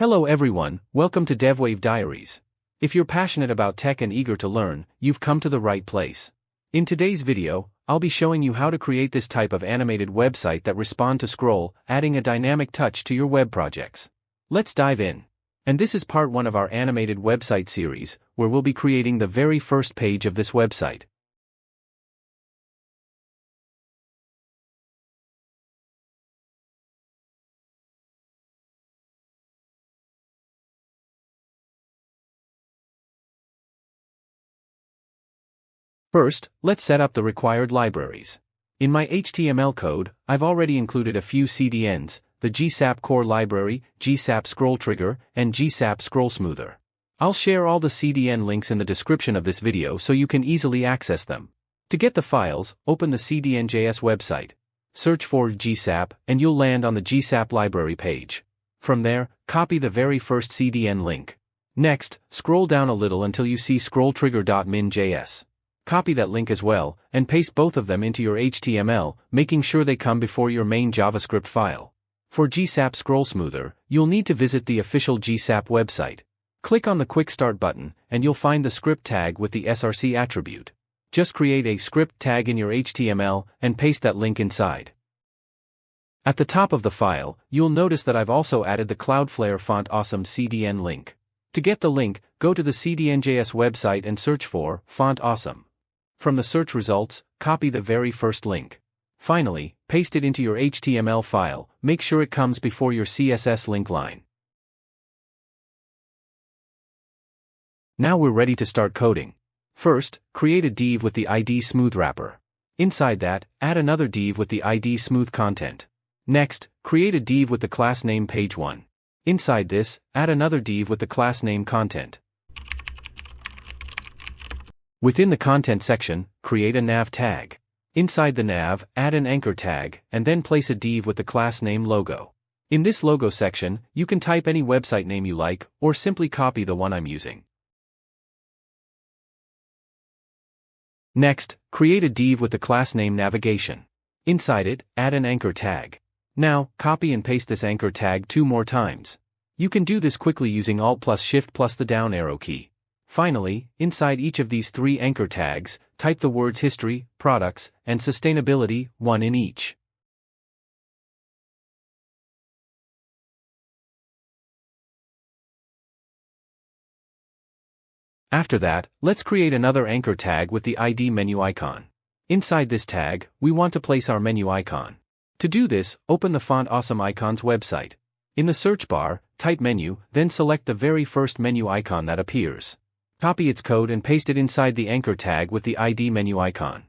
Hello everyone, welcome to DevWave Diaries. If you're passionate about tech and eager to learn, you've come to the right place. In today's video, I'll be showing you how to create this type of animated website that responds to scroll, adding a dynamic touch to your web projects. Let's dive in. And this is part 1 of our animated website series, where we'll be creating the very first page of this website. First, let's set up the required libraries. In my HTML code, I've already included a few CDNs, the GSAP core library, GSAP scroll trigger, and GSAP scroll smoother. I'll share all the CDN links in the description of this video so you can easily access them. To get the files, open the CDN.js website. Search for GSAP, and you'll land on the GSAP library page. From there, copy the very first CDN link. Next, scroll down a little until you see scrolltrigger.min.js. Copy that link as well, and paste both of them into your HTML, making sure they come before your main JavaScript file. For GSAP Scroll Smoother, you'll need to visit the official GSAP website. Click on the Quick Start button, and you'll find the script tag with the src attribute. Just create a script tag in your HTML, and paste that link inside. At the top of the file, you'll notice that I've also added the Cloudflare Font Awesome CDN link. To get the link, go to the CDN.js website and search for Font Awesome. From the search results, copy the very first link. Finally, paste it into your HTML file, make sure it comes before your CSS link line. Now we're ready to start coding. First, create a div with the ID smooth wrapper. Inside that, add another div with the ID smooth content. Next, create a div with the class name page1. Inside this, add another div with the class name content. Within the content section, create a nav tag. Inside the nav, add an anchor tag, and then place a div with the class name logo. In this logo section, you can type any website name you like, or simply copy the one I'm using. Next, create a div with the class name navigation. Inside it, add an anchor tag. Now, copy and paste this anchor tag 2 more times. You can do this quickly using Alt plus Shift plus the down arrow key. Finally, inside each of these 3 anchor tags, type the words history, products, and sustainability, 1 in each. After that, let's create another anchor tag with the ID menu icon. Inside this tag, we want to place our menu icon. To do this, open the Font Awesome Icons website. In the search bar, type menu, then select the very first menu icon that appears. Copy its code and paste it inside the anchor tag with the ID menu icon.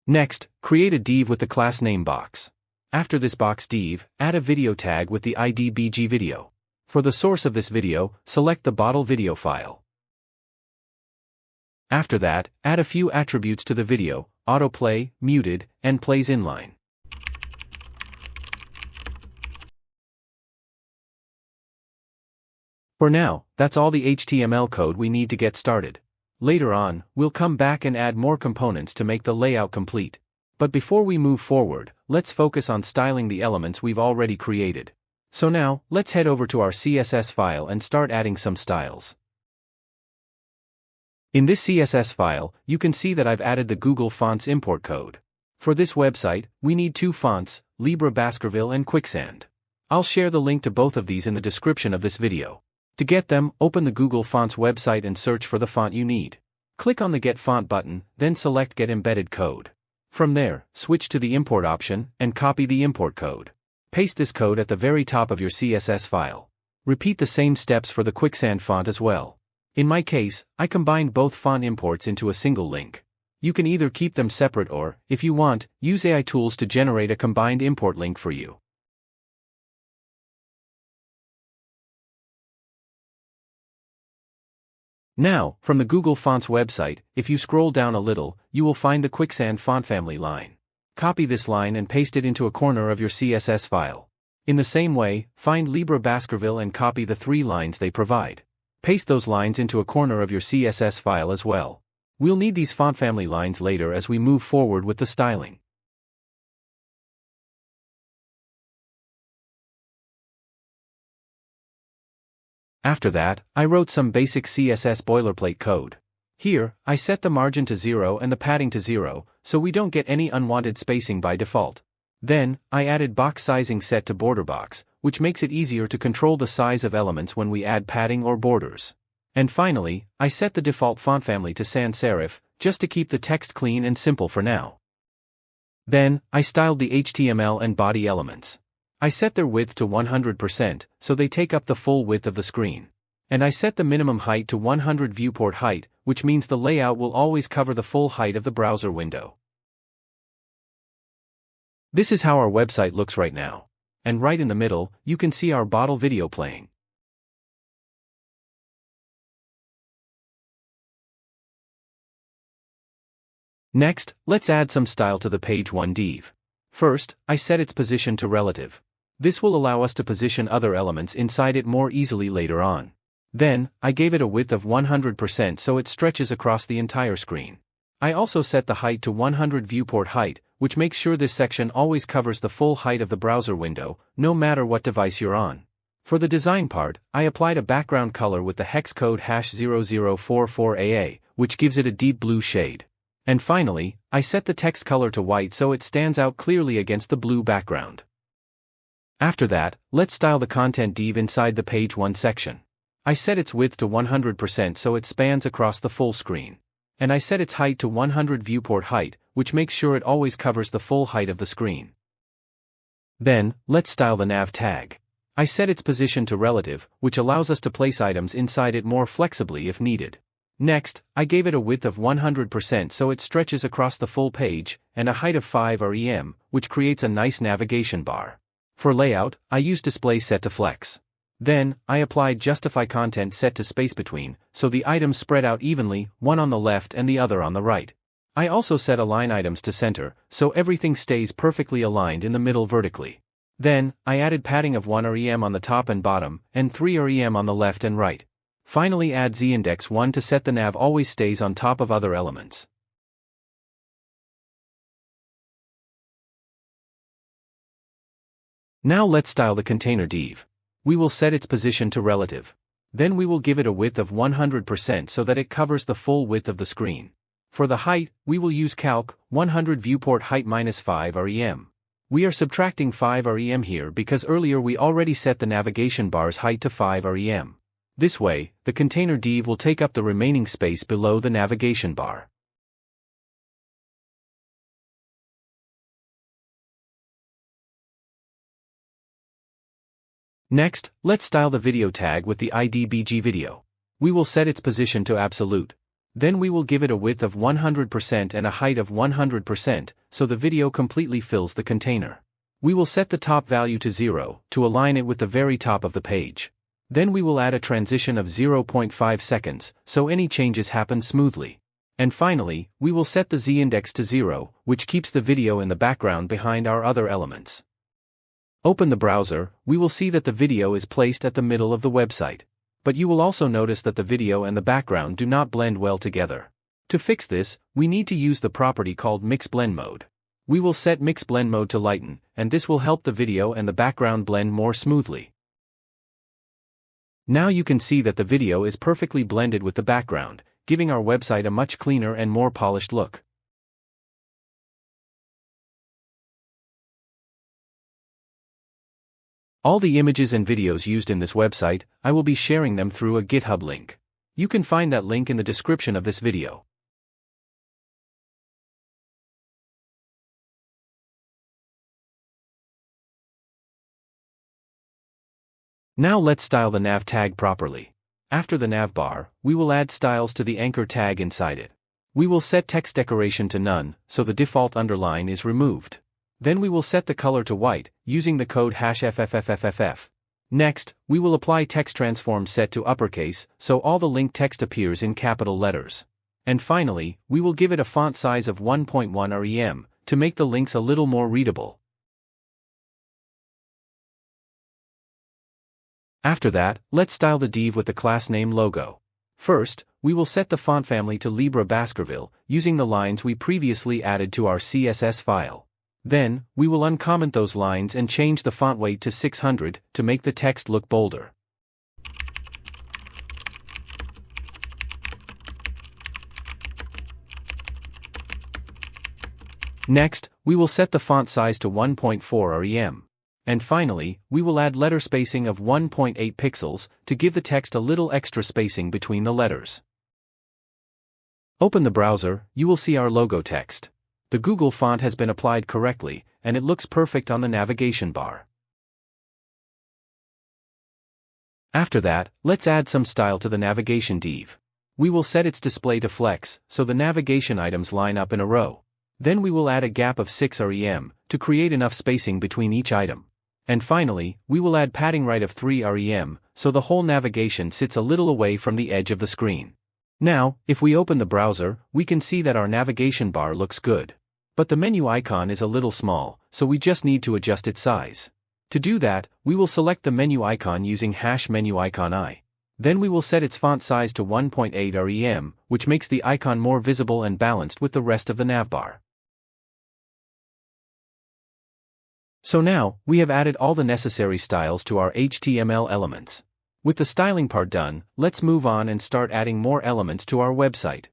Next, create a div with the class name box. After this box div, add a video tag with the ID BG video. For the source of this video, select the bottle video file. After that, add a few attributes to the video: autoplay, muted, and plays inline. For now, that's all the HTML code we need to get started. Later on, we'll come back and add more components to make the layout complete. But before we move forward, let's focus on styling the elements we've already created. So now, let's head over to our CSS file and start adding some styles. In this CSS file, you can see that I've added the Google Fonts import code. For this website, we need 2 fonts, Libra Baskerville and Quicksand. I'll share the link to both of these in the description of this video. To get them, open the Google Fonts website and search for the font you need. Click on the Get Font button, then select Get Embedded Code. From there, switch to the Import option, and copy the import code. Paste this code at the very top of your CSS file. Repeat the same steps for the Quicksand font as well. In my case, I combined both font imports into a single link. You can either keep them separate or, if you want, use AI tools to generate a combined import link for you. Now, from the Google Fonts website, if you scroll down a little, you will find the Quicksand font family line. Copy this line and paste it into a corner of your CSS file. In the same way, find Libra Baskerville and copy the 3 lines they provide. Paste those lines into a corner of your CSS file as well. We'll need these font family lines later as we move forward with the styling. After that, I wrote some basic CSS boilerplate code. Here, I set the margin to 0 and the padding to 0, so we don't get any unwanted spacing by default. Then, I added box sizing set to border box, which makes it easier to control the size of elements when we add padding or borders. And finally, I set the default font family to sans serif, just to keep the text clean and simple for now. Then, I styled the HTML and body elements. I set their width to 100%, so they take up the full width of the screen. And I set the minimum height to 100 viewport height, which means the layout will always cover the full height of the browser window. This is how our website looks right now. And right in the middle, you can see our bottle video playing. Next, let's add some style to the page 1 div. First, I set its position to relative. This will allow us to position other elements inside it more easily later on. Then, I gave it a width of 100% so it stretches across the entire screen. I also set the height to 100 viewport height, which makes sure this section always covers the full height of the browser window, no matter what device you're on. For the design part, I applied a background color with the hex code #0044AA, which gives it a deep blue shade. And finally, I set the text color to white so it stands out clearly against the blue background. After that, let's style the content div inside the page 1 section. I set its width to 100% so it spans across the full screen. And I set its height to 100 viewport height, which makes sure it always covers the full height of the screen. Then, let's style the nav tag. I set its position to relative, which allows us to place items inside it more flexibly if needed. Next, I gave it a width of 100% so it stretches across the full page, and a height of 5 rem, which creates a nice navigation bar. For layout, I used display set to flex. Then, I applied justify content set to space between, so the items spread out evenly, one on the left and the other on the right. I also set align items to center, so everything stays perfectly aligned in the middle vertically. Then, I added padding of 1 rem on the top and bottom, and 3 rem on the left and right. Finally, add z-index 1 to set the nav always stays on top of other elements. Now let's style the container div. We will set its position to relative. Then we will give it a width of 100% so that it covers the full width of the screen. For the height, we will use calc 100 viewport height minus 5 rem. We are subtracting 5 rem here because earlier we already set the navigation bar's height to 5 rem. This way, the container div will take up the remaining space below the navigation bar. Next, let's style the video tag with the IDBG video. We will set its position to absolute. Then we will give it a width of 100% and a height of 100%, so the video completely fills the container. We will set the top value to 0, to align it with the very top of the page. Then we will add a transition of 0.5 seconds, so any changes happen smoothly. And finally, we will set the z-index to 0, which keeps the video in the background behind our other elements. Open the browser, we will see that the video is placed at the middle of the website. But you will also notice that the video and the background do not blend well together. To fix this, we need to use the property called Mix Blend Mode. We will set Mix Blend Mode to lighten, and this will help the video and the background blend more smoothly. Now you can see that the video is perfectly blended with the background, giving our website a much cleaner and more polished look. All the images and videos used in this website, I will be sharing them through a GitHub link. You can find that link in the description of this video. Now let's style the nav tag properly. After the nav bar, we will add styles to the anchor tag inside it. We will set text decoration to none, so the default underline is removed. Then we will set the color to white, using the code #FFFFFF. Next, we will apply text transform set to uppercase, so all the linked text appears in capital letters. And finally, we will give it a font size of 1.1 rem, to make the links a little more readable. After that, let's style the div with the class name logo. First, we will set the font family to Libra Baskerville, using the lines we previously added to our CSS file. Then, we will uncomment those lines and change the font weight to 600 to make the text look bolder. Next, we will set the font size to 1.4 rem. And finally, we will add letter spacing of 1.8 pixels to give the text a little extra spacing between the letters. Open the browser, you will see our logo text. The Google font has been applied correctly, and it looks perfect on the navigation bar. After that, let's add some style to the navigation div. We will set its display to flex, so the navigation items line up in a row. Then we will add a gap of 6 rem, to create enough spacing between each item. And finally, we will add padding right of 3 rem, so the whole navigation sits a little away from the edge of the screen. Now, if we open the browser, we can see that our navigation bar looks good. But the menu icon is a little small, so we just need to adjust its size. To do that, we will select the menu icon using #menuicon_i. Then we will set its font size to 1.8 rem, which makes the icon more visible and balanced with the rest of the navbar. So now, we have added all the necessary styles to our HTML elements. With the styling part done, let's move on and start adding more elements to our website.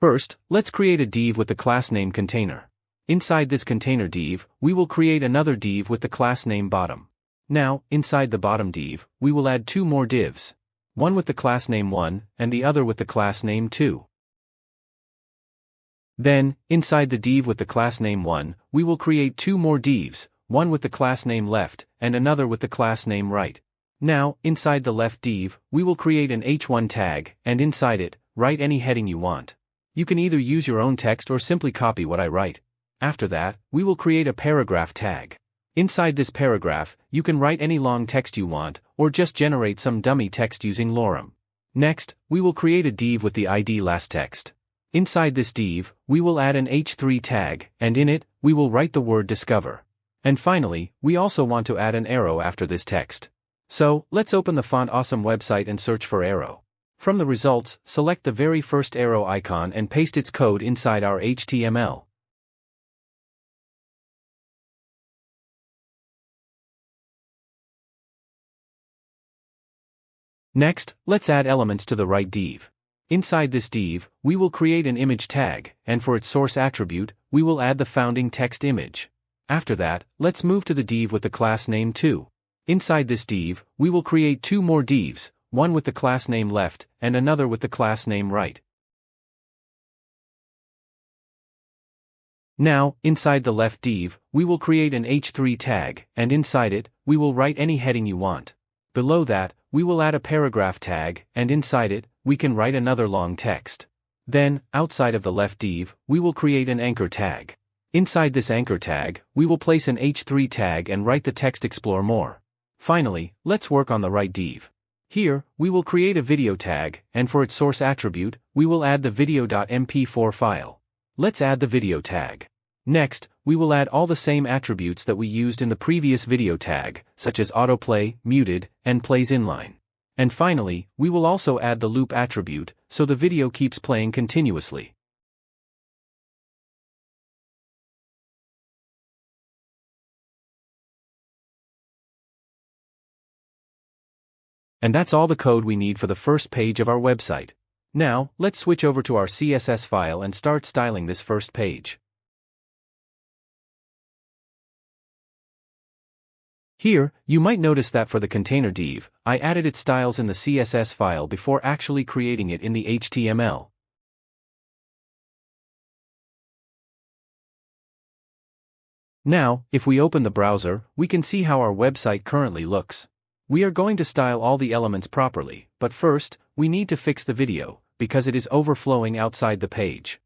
First, let's create a div with the class name container. Inside this container div, we will create another div with the class name bottom. Now, inside the bottom div, we will add two more divs. One with the class name 1, and the other with the class name 2. Then, inside the div with the class name 1, we will create two more divs, one with the class name left, and another with the class name right. Now, inside the left div, we will create an h1 tag, and inside it, write any heading you want. You can either use your own text or simply copy what I write. After that, we will create a paragraph tag. Inside this paragraph, you can write any long text you want, or just generate some dummy text using Lorem. Next, we will create a div with the ID last text. Inside this div, we will add an h3 tag, and in it, we will write the word discover. And finally, we also want to add an arrow after this text. So, let's open the Font Awesome website and search for arrow. From the results, select the very first arrow icon and paste its code inside our HTML. Next, let's add elements to the right div. Inside this div, we will create an image tag, and for its source attribute, we will add the founding text image. After that, let's move to the div with the class name 2. Inside this div, we will create two more divs, one with the class name left, and another with the class name right. Now, inside the left div, we will create an h3 tag, and inside it, we will write any heading you want. Below that, we will add a paragraph tag, and inside it, we can write another long text. Then, outside of the left div, we will create an anchor tag. Inside this anchor tag, we will place an h3 tag and write the text explore more. Finally, let's work on the right div. Here, we will create a video tag, and for its source attribute, we will add the video.mp4 file. Let's add the video tag. Next, we will add all the same attributes that we used in the previous video tag, such as autoplay, muted, and plays inline. And finally, we will also add the loop attribute, so the video keeps playing continuously. And that's all the code we need for the first page of our website. Now, let's switch over to our CSS file and start styling this first page. Here, you might notice that for the container div, I added its styles in the CSS file before actually creating it in the HTML. Now, if we open the browser, we can see how our website currently looks. We are going to style all the elements properly, but first, we need to fix the video, because it is overflowing outside the page.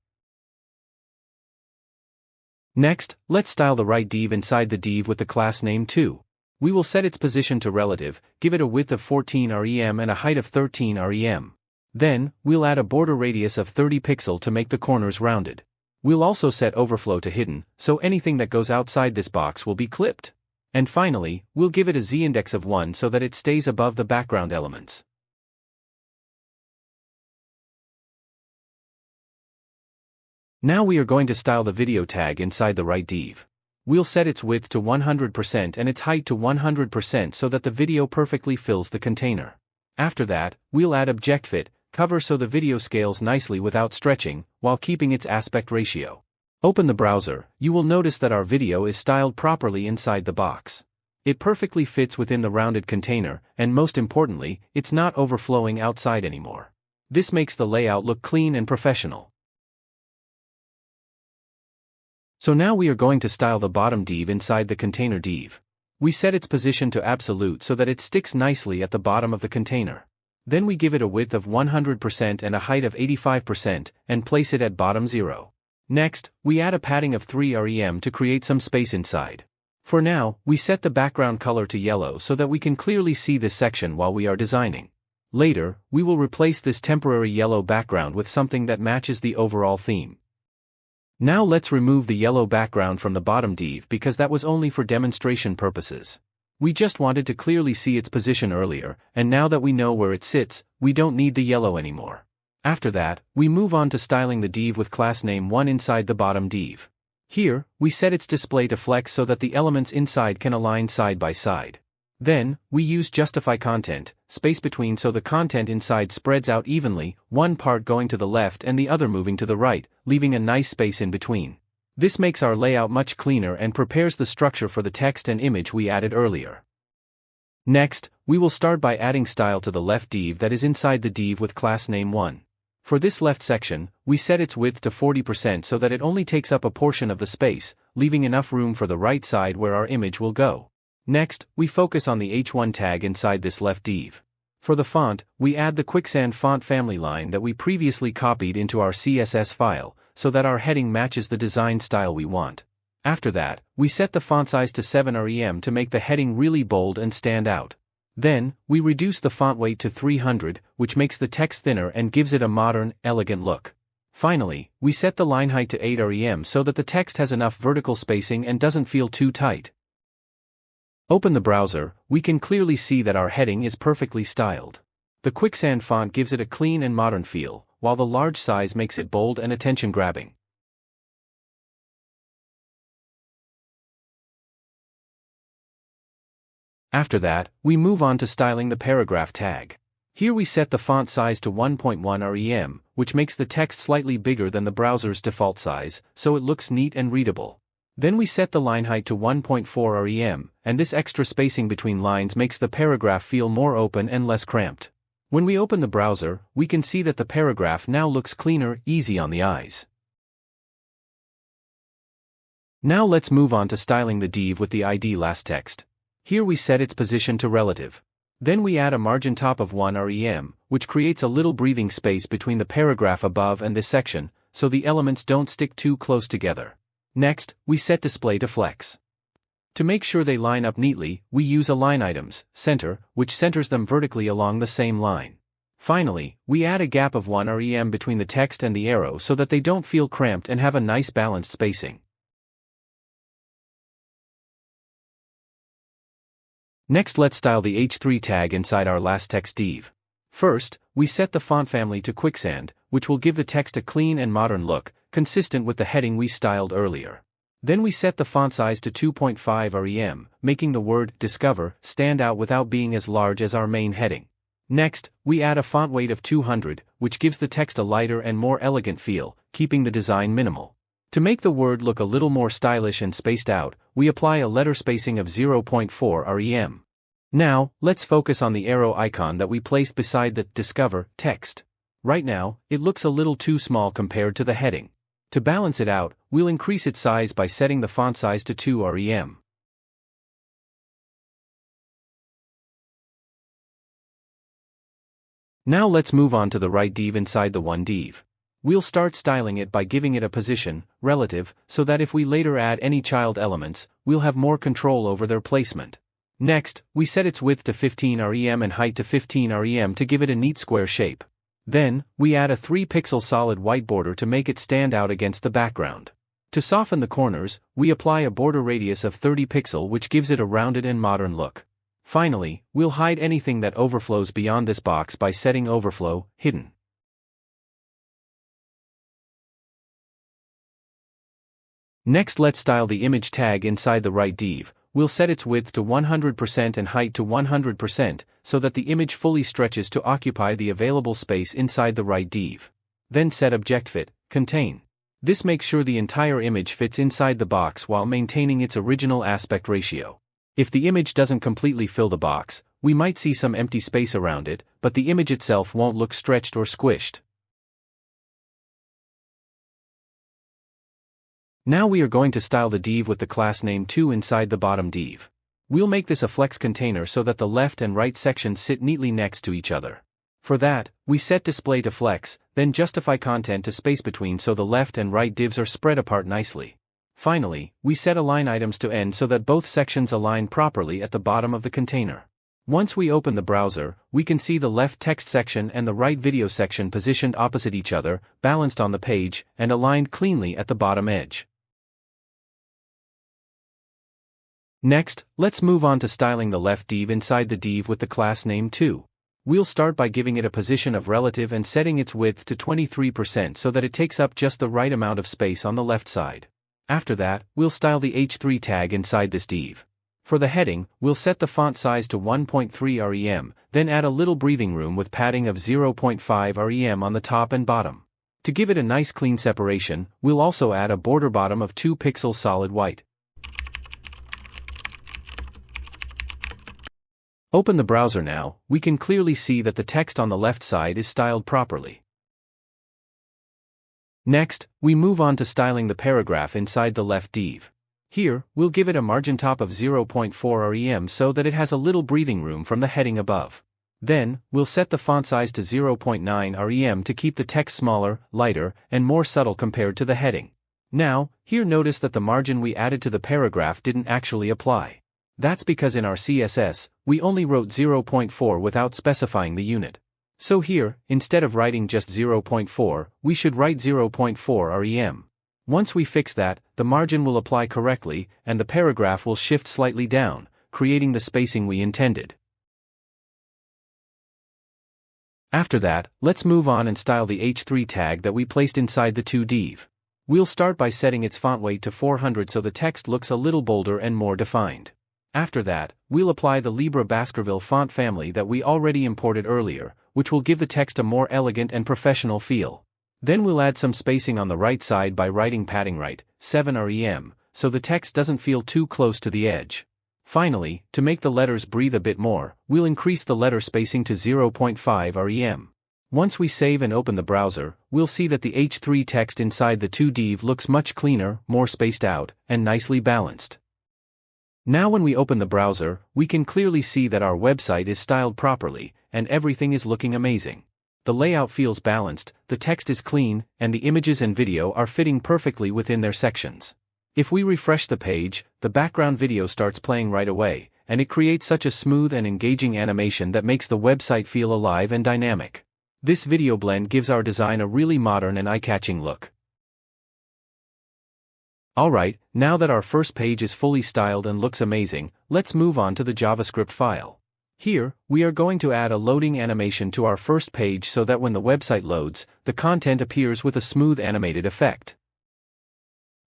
Next, let's style the right div inside the div with the class name 2. We will set its position to relative, give it a width of 14 rem and a height of 13 rem. Then, we'll add a border radius of 30 pixel to make the corners rounded. We'll also set overflow to hidden, so anything that goes outside this box will be clipped. And finally, we'll give it a z-index of 1 so that it stays above the background elements. Now we are going to style the video tag inside the right div. we'll set its width to 100% and its height to 100% so that the video perfectly fills the container. After that, we'll add object fit, cover so the video scales nicely without stretching, while keeping its aspect ratio. Open the browser, you will notice that our video is styled properly inside the box. It perfectly fits within the rounded container, and most importantly, it's not overflowing outside anymore. This makes the layout look clean and professional. So now we are going to style the bottom div inside the container div. We set its position to absolute so that it sticks nicely at the bottom of the container. Then we give it a width of 100% and a height of 85%, and place it at bottom 0. Next, we add a padding of 3 rem to create some space inside. For now, we set the background color to yellow so that we can clearly see this section while we are designing. Later, we will replace this temporary yellow background with something that matches the overall theme. Now let's remove the yellow background from the bottom div because that was only for demonstration purposes. We just wanted to clearly see its position earlier, and now that we know where it sits, we don't need the yellow anymore. After that, we move on to styling the div with class name 1 inside the bottom div. Here, we set its display to flex so that the elements inside can align side by side. Then, we use justify content, space between so the content inside spreads out evenly, one part going to the left and the other moving to the right, leaving a nice space in between. This makes our layout much cleaner and prepares the structure for the text and image we added earlier. Next, we will start by adding style to the left div that is inside the div with class name 1. For this left section, we set its width to 40% so that it only takes up a portion of the space, leaving enough room for the right side where our image will go. Next, we focus on the H1 tag inside this left div. For the font, we add the Quicksand font family line that we previously copied into our CSS file, so that our heading matches the design style we want. After that, we set the font size to 7 rem to make the heading really bold and stand out. Then, we reduce the font weight to 300, which makes the text thinner and gives it a modern, elegant look. Finally, we set the line height to 8 rem so that the text has enough vertical spacing and doesn't feel too tight. Open the browser, we can clearly see that our heading is perfectly styled. The Quicksand font gives it a clean and modern feel, while the large size makes it bold and attention-grabbing. After that, we move on to styling the paragraph tag. Here we set the font size to 1.1 rem, which makes the text slightly bigger than the browser's default size, so it looks neat and readable. Then we set the line height to 1.4 rem, and this extra spacing between lines makes the paragraph feel more open and less cramped. When we open the browser, we can see that the paragraph now looks cleaner, easy on the eyes. Now let's move on to styling the div with the ID last text. Here we set its position to relative. Then we add a margin top of 1 rem, which creates a little breathing space between the paragraph above and this section, so the elements don't stick too close together. Next, we set display to flex. To make sure they line up neatly, we use align items, center, which centers them vertically along the same line. Finally, we add a gap of 1 rem between the text and the arrow so that they don't feel cramped and have a nice balanced spacing. Next, let's style the H3 tag inside our last text div. First, we set the font family to Quicksand, which will give the text a clean and modern look, consistent with the heading we styled earlier. Then we set the font size to 2.5 rem, making the word Discover stand out without being as large as our main heading. Next, we add a font weight of 200, which gives the text a lighter and more elegant feel, keeping the design minimal. To make the word look a little more stylish and spaced out, we apply a letter spacing of 0.4 rem. Now, let's focus on the arrow icon that we placed beside the Discover text. Right now, it looks a little too small compared to the heading. To balance it out, we'll increase its size by setting the font size to 2 rem. Now let's move on to the right div inside the one div. We'll start styling it by giving it a position, relative, so that if we later add any child elements, we'll have more control over their placement. Next, we set its width to 15 rem and height to 15 rem to give it a neat square shape. Then, we add a 3-pixel solid white border to make it stand out against the background. To soften the corners, we apply a border radius of 30 pixels which gives it a rounded and modern look. Finally, we'll hide anything that overflows beyond this box by setting Overflow, Hidden. Next, let's style the image tag inside the right div. We'll set its width to 100% and height to 100%, so that the image fully stretches to occupy the available space inside the right div. Then set object contain. This makes sure the entire image fits inside the box while maintaining its original aspect ratio. If the image doesn't completely fill the box, we might see some empty space around it, but the image itself won't look stretched or squished. Now we are going to style the div with the class name 2 inside the bottom div. We'll make this a flex container so that the left and right sections sit neatly next to each other. For that, we set display to flex, then justify content to space between so the left and right divs are spread apart nicely. Finally, we set align items to end so that both sections align properly at the bottom of the container. Once we open the browser, we can see the left text section and the right video section positioned opposite each other, balanced on the page, and aligned cleanly at the bottom edge. Next, let's move on to styling the left div inside the div with the class name 2. We'll start by giving it a position of relative and setting its width to 23% so that it takes up just the right amount of space on the left side. After that, we'll style the h3 tag inside this div. For the heading, we'll set the font size to 1.3 rem, then add a little breathing room with padding of 0.5 rem on the top and bottom. To give it a nice clean separation, we'll also add a border bottom of 2 pixels solid white. Open the browser now. We can clearly see that the text on the left side is styled properly. Next, we move on to styling the paragraph inside the left div. Here, we'll give it a margin top of 0.4 rem so that it has a little breathing room from the heading above. Then, we'll set the font size to 0.9 rem to keep the text smaller, lighter, and more subtle compared to the heading. Now, here notice that the margin we added to the paragraph didn't actually apply. That's because in our CSS, we only wrote 0.4 without specifying the unit. So here, instead of writing just 0.4, we should write 0.4 rem. Once we fix that, the margin will apply correctly, and the paragraph will shift slightly down, creating the spacing we intended. After that, let's move on and style the h3 tag that we placed inside the 2 div. We'll start by setting its font weight to 400 so the text looks a little bolder and more defined. After that, we'll apply the Libre Baskerville font family that we already imported earlier, which will give the text a more elegant and professional feel. Then we'll add some spacing on the right side by writing padding right, 7 rem, so the text doesn't feel too close to the edge. Finally, to make the letters breathe a bit more, we'll increase the letter spacing to 0.5 rem. Once we save and open the browser, we'll see that the h3 text inside the 2 div looks much cleaner, more spaced out, and nicely balanced. Now when we open the browser, we can clearly see that our website is styled properly, and everything is looking amazing. The layout feels balanced, the text is clean, and the images and video are fitting perfectly within their sections. If we refresh the page, the background video starts playing right away, and it creates such a smooth and engaging animation that makes the website feel alive and dynamic. This video blend gives our design a really modern and eye-catching look. Alright, now that our first page is fully styled and looks amazing, let's move on to the JavaScript file. Here, we are going to add a loading animation to our first page so that when the website loads, the content appears with a smooth animated effect.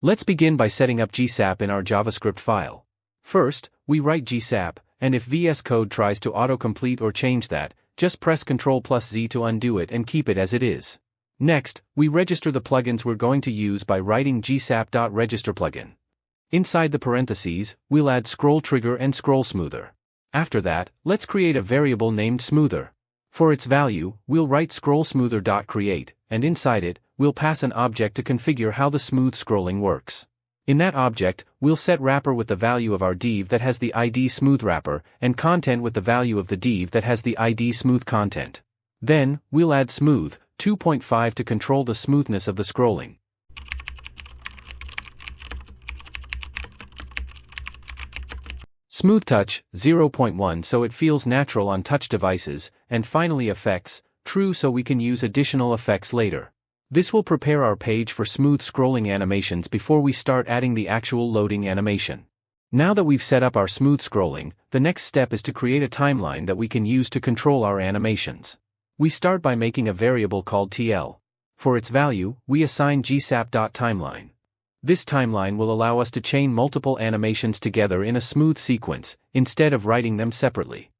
Let's begin by setting up GSAP in our JavaScript file. First, we write GSAP, and if VS Code tries to autocomplete or change that, just press Ctrl+Z to undo it and keep it as it is. Next, we register the plugins we're going to use by writing gsap.registerPlugin. Inside the parentheses, we'll add Scroll Trigger and Scroll Smoother. After that, let's create a variable named Smoother. For its value, we'll write scrollSmoother.create, and inside it, we'll pass an object to configure how the smooth scrolling works. In that object, we'll set wrapper with the value of our div that has the ID smooth wrapper, and content with the value of the div that has the ID smooth content. Then, we'll add smooth 2.5 to control the smoothness of the scrolling. Smooth touch 0.1 so it feels natural on touch devices, and finally effects true so we can use additional effects later. This will prepare our page for smooth scrolling animations before we start adding the actual loading animation. Now that we've set up our smooth scrolling, the next step is to create a timeline that we can use to control our animations. We start by making a variable called TL. For its value, we assign gsap.timeline. This timeline will allow us to chain multiple animations together in a smooth sequence, instead of writing them separately.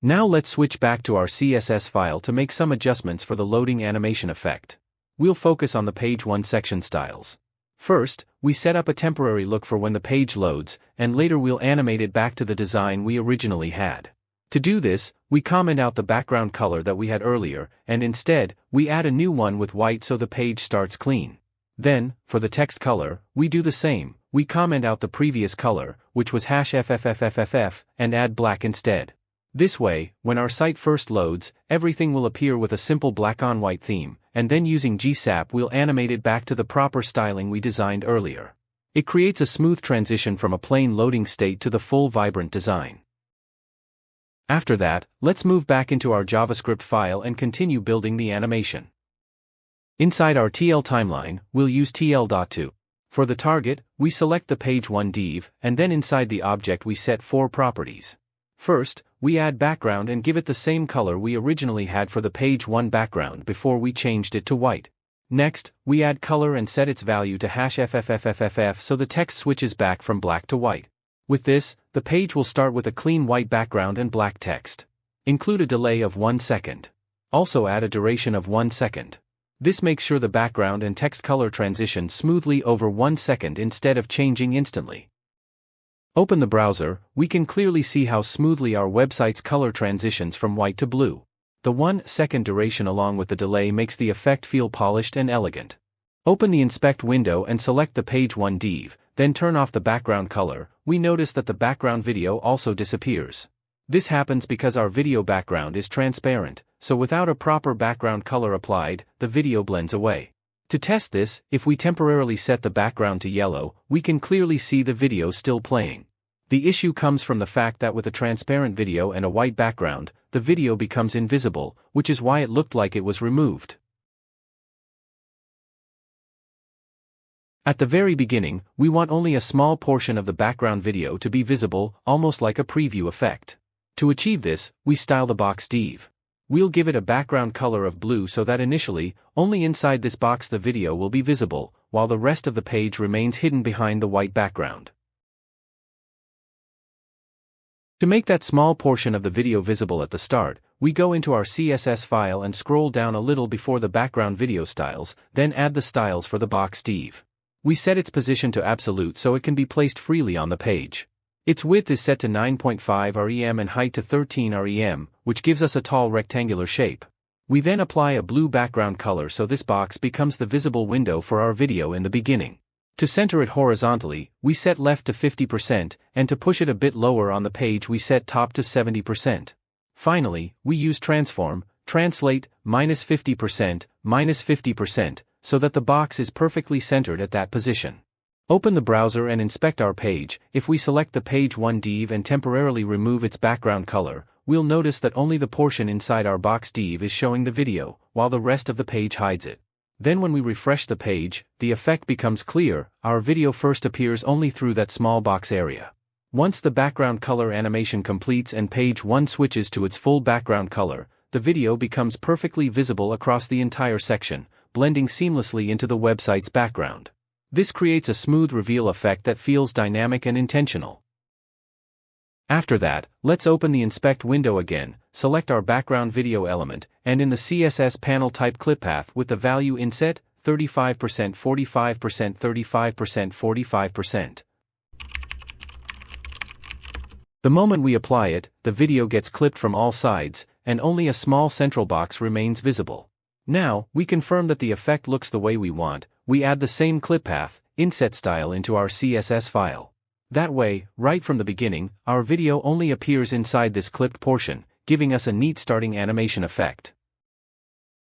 Now let's switch back to our CSS file to make some adjustments for the loading animation effect. We'll focus on the page 1 section styles. First, we set up a temporary look for when the page loads, and later we'll animate it back to the design we originally had. To do this, we comment out the background color that we had earlier, and instead, we add a new one with white so the page starts clean. Then, for the text color, we do the same. We comment out the previous color, which was #FFFFFF, and add black instead. This way, when our site first loads, everything will appear with a simple black-on-white theme, and then using GSAP we'll animate it back to the proper styling we designed earlier. It creates a smooth transition from a plain loading state to the full vibrant design. After that, let's move back into our JavaScript file and continue building the animation. Inside our TL timeline, we'll use TL.to. For the target, we select the page 1 div, and then inside the object we set 4 properties. First, we add background and give it the same color we originally had for the page 1 background before we changed it to white. Next, we add color and set its value to #FFFFFF so the text switches back from black to white. With this, the page will start with a clean white background and black text. Include a delay of 1 second. Also add a duration of 1 second. This makes sure the background and text color transition smoothly over 1 second instead of changing instantly. Open the browser, we can clearly see how smoothly our website's color transitions from white to blue. The 1 second duration along with the delay makes the effect feel polished and elegant. Open the inspect window and select the page 1 div, then turn off the background color. We notice that the background video also disappears. This happens because our video background is transparent, so without a proper background color applied, the video blends away. To test this, if we temporarily set the background to yellow, we can clearly see the video still playing. The issue comes from the fact that with a transparent video and a white background, the video becomes invisible, which is why it looked like it was removed. At the very beginning, we want only a small portion of the background video to be visible, almost like a preview effect. To achieve this, we style the box div. We'll give it a background color of blue so that initially, only inside this box the video will be visible, while the rest of the page remains hidden behind the white background. To make that small portion of the video visible at the start, we go into our CSS file and scroll down a little before the background video styles, then add the styles for the box div. We set its position to absolute so it can be placed freely on the page. Its width is set to 9.5 rem and height to 13 rem, which gives us a tall rectangular shape. We then apply a blue background color so this box becomes the visible window for our video in the beginning. To center it horizontally, we set left to 50%, and to push it a bit lower on the page we set top to 70%. Finally, we use transform, translate, -50%, -50%, so that the box is perfectly centered at that position. Open the browser and inspect our page. If we select the page 1 div and temporarily remove its background color, we'll notice that only the portion inside our box div is showing the video, while the rest of the page hides it. Then when we refresh the page, the effect becomes clear. Our video first appears only through that small box area. Once the background color animation completes and page 1 switches to its full background color, the video becomes perfectly visible across the entire section, blending seamlessly into the website's background. This creates a smooth reveal effect that feels dynamic and intentional. After that, let's open the inspect window again, select our background video element, and in the CSS panel type clip path with the value inset, 35%, 45%, 35%, 45%. The moment we apply it, the video gets clipped from all sides, and only a small central box remains visible. Now, we confirm that the effect looks the way we want. We add the same clip path, inset style into our CSS file. That way, right from the beginning, our video only appears inside this clipped portion, giving us a neat starting animation effect.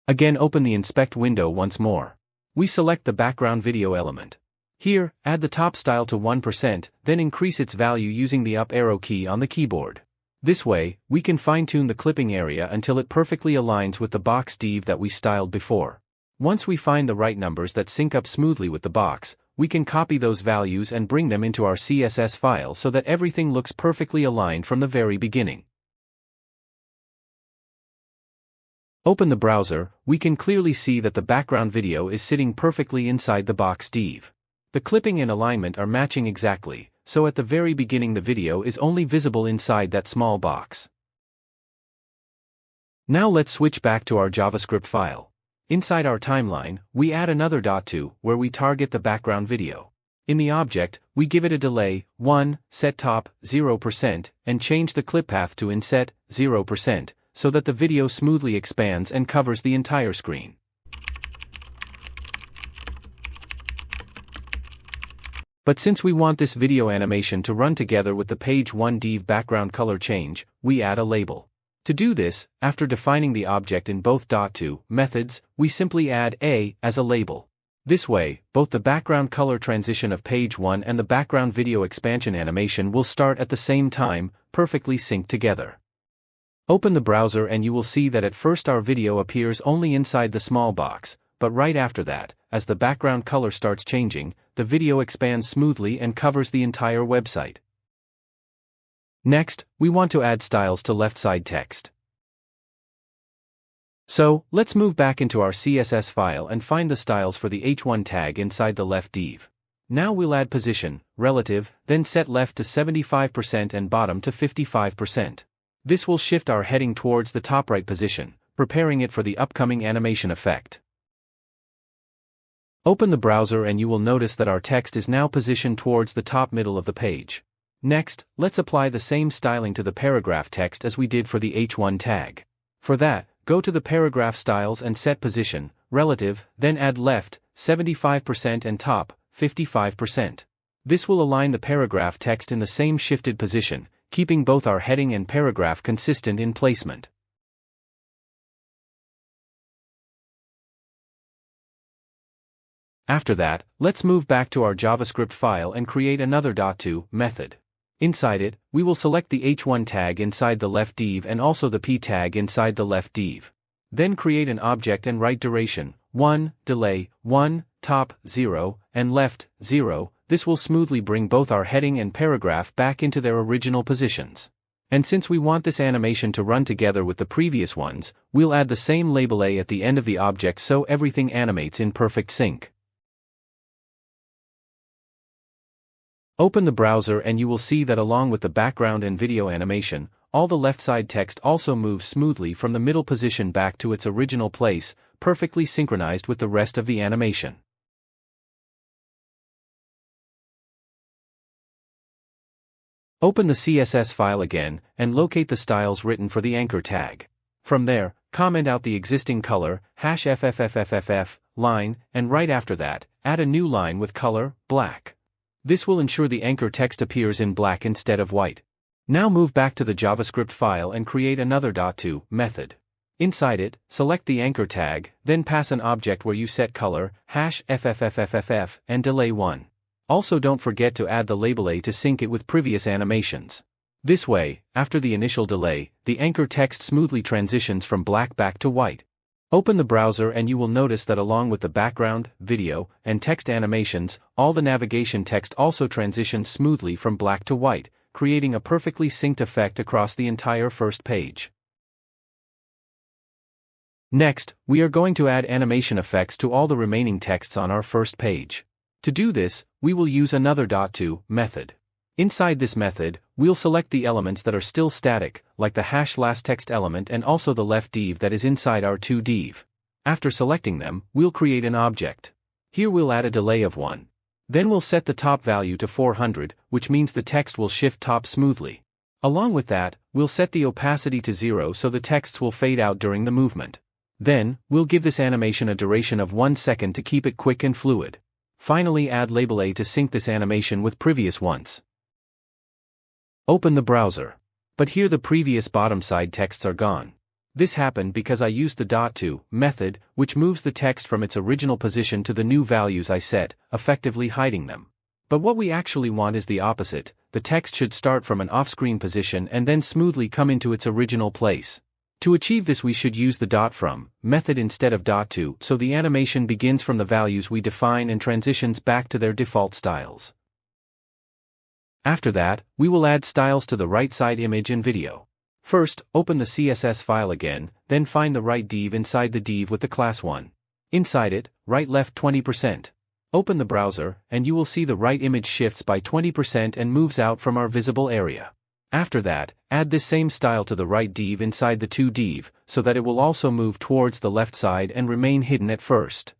Again, open the inspect window once more. We select the background video element. Here, add the top style to 1%, then increase its value using the up arrow key on the keyboard. This way, we can fine-tune the clipping area until it perfectly aligns with the box div that we styled before. Once we find the right numbers that sync up smoothly with the box, we can copy those values and bring them into our CSS file so that everything looks perfectly aligned from the very beginning. Open the browser, we can clearly see that the background video is sitting perfectly inside the box div. The clipping and alignment are matching exactly, so at the very beginning the video is only visible inside that small box. Now let's switch back to our JavaScript file. Inside our timeline, we add another .to, where we target the background video. In the object, we give it a delay, 1, set top, 0%, and change the clip path to inset, 0%, so that the video smoothly expands and covers the entire screen. But since we want this video animation to run together with the page 1 div background color change, we add a label. To do this, after defining the object in both .to methods, we simply add a as a label. This way, both the background color transition of page 1 and the background video expansion animation will start at the same time, perfectly synced together. Open the browser and you will see that at first our video appears only inside the small box, but right after that, as the background color starts changing, the video expands smoothly and covers the entire website. Next, we want to add styles to left side text. So, let's move back into our CSS file and find the styles for the h1 tag inside the left div. Now we'll add position, relative, then set left to 75% and bottom to 55%. This will shift our heading towards the top right position, preparing it for the upcoming animation effect. Open the browser and you will notice that our text is now positioned towards the top middle of the page. Next, let's apply the same styling to the paragraph text as we did for the h1 tag. For that, go to the paragraph styles and set position, relative, then add left, 75% and top, 55%. This will align the paragraph text in the same shifted position, keeping both our heading and paragraph consistent in placement. After that, let's move back to our JavaScript file and create another .to method. Inside it, we will select the h1 tag inside the left div and also the p tag inside the left div. Then create an object and write duration, 1, delay, 1, top, 0, and left, 0. This will smoothly bring both our heading and paragraph back into their original positions. And since we want this animation to run together with the previous ones, we'll add the same label A at the end of the object so everything animates in perfect sync. Open the browser and you will see that along with the background and video animation, all the left side text also moves smoothly from the middle position back to its original place, perfectly synchronized with the rest of the animation. Open the CSS file again, and locate the styles written for the anchor tag. From there, comment out the existing color, #FFFFFF, line, and right after that, add a new line with color, black. This will ensure the anchor text appears in black instead of white. Now move back to the JavaScript file and create another .to method. Inside it, select the anchor tag, then pass an object where you set color, #FFFFFF, and delay 1. Also don't forget to add the label A to sync it with previous animations. This way, after the initial delay, the anchor text smoothly transitions from black back to white. Open the browser and you will notice that along with the background, video, and text animations, all the navigation text also transitions smoothly from black to white, creating a perfectly synced effect across the entire first page. Next, we are going to add animation effects to all the remaining texts on our first page. To do this, we will use another .to method. Inside this method, we'll select the elements that are still static, like the #lastText element and also the left div that is inside our to div. After selecting them, we'll create an object. Here we'll add a delay of 1. Then we'll set the top value to 400, which means the text will shift top smoothly. Along with that, we'll set the opacity to 0 so the texts will fade out during the movement. Then, we'll give this animation a duration of 1 second to keep it quick and fluid. Finally, add label A to sync this animation with previous ones. Open the browser. But here the previous bottom side texts are gone. This happened because I used the .to method, which moves the text from its original position to the new values I set, effectively hiding them. But what we actually want is the opposite. The text should start from an off-screen position and then smoothly come into its original place. To achieve this we should use the .from method instead of .to, so the animation begins from the values we define and transitions back to their default styles. After that, we will add styles to the right side image and video. First, open the CSS file again, then find the right div inside the div with the class 1. Inside it, right left 20%. Open the browser, and you will see the right image shifts by 20% and moves out from our visible area. After that, add this same style to the right div inside the to div, so that it will also move towards the left side and remain hidden at first.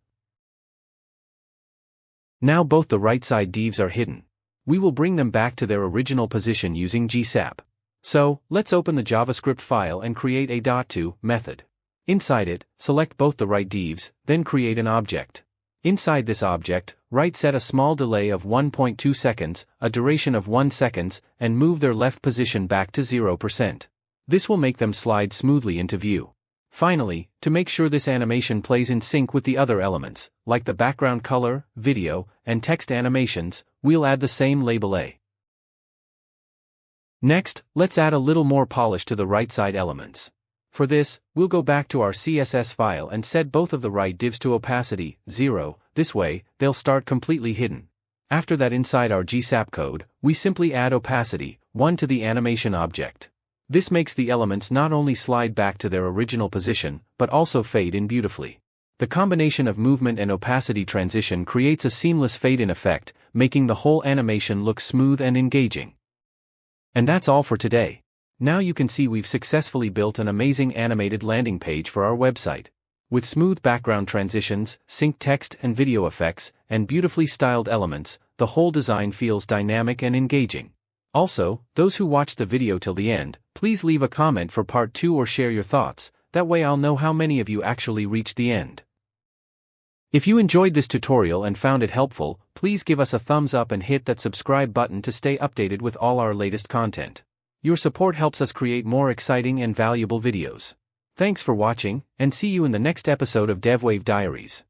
Now both the right side divs are hidden. We will bring them back to their original position using GSAP. So, let's open the JavaScript file and create a .to method. Inside it, select both the right divs, then create an object. Inside this object, set a small delay of 1.2 seconds, a duration of 1 second, and move their left position back to 0%. This will make them slide smoothly into view. Finally, to make sure this animation plays in sync with the other elements, like the background color, video, and text animations, we'll add the same label A. Next, let's add a little more polish to the right side elements. For this, we'll go back to our CSS file and set both of the right divs to opacity, 0, this way, they'll start completely hidden. After that, inside our GSAP code, we simply add opacity, 1 to the animation object. This makes the elements not only slide back to their original position, but also fade in beautifully. The combination of movement and opacity transition creates a seamless fade-in effect, making the whole animation look smooth and engaging. And that's all for today. Now you can see we've successfully built an amazing animated landing page for our website. With smooth background transitions, synced text and video effects, and beautifully styled elements, the whole design feels dynamic and engaging. Also, those who watched the video till the end, please leave a comment for part 2 or share your thoughts, that way I'll know how many of you actually reached the end. If you enjoyed this tutorial and found it helpful, please give us a thumbs up and hit that subscribe button to stay updated with all our latest content. Your support helps us create more exciting and valuable videos. Thanks for watching, and see you in the next episode of DevWave Diaries.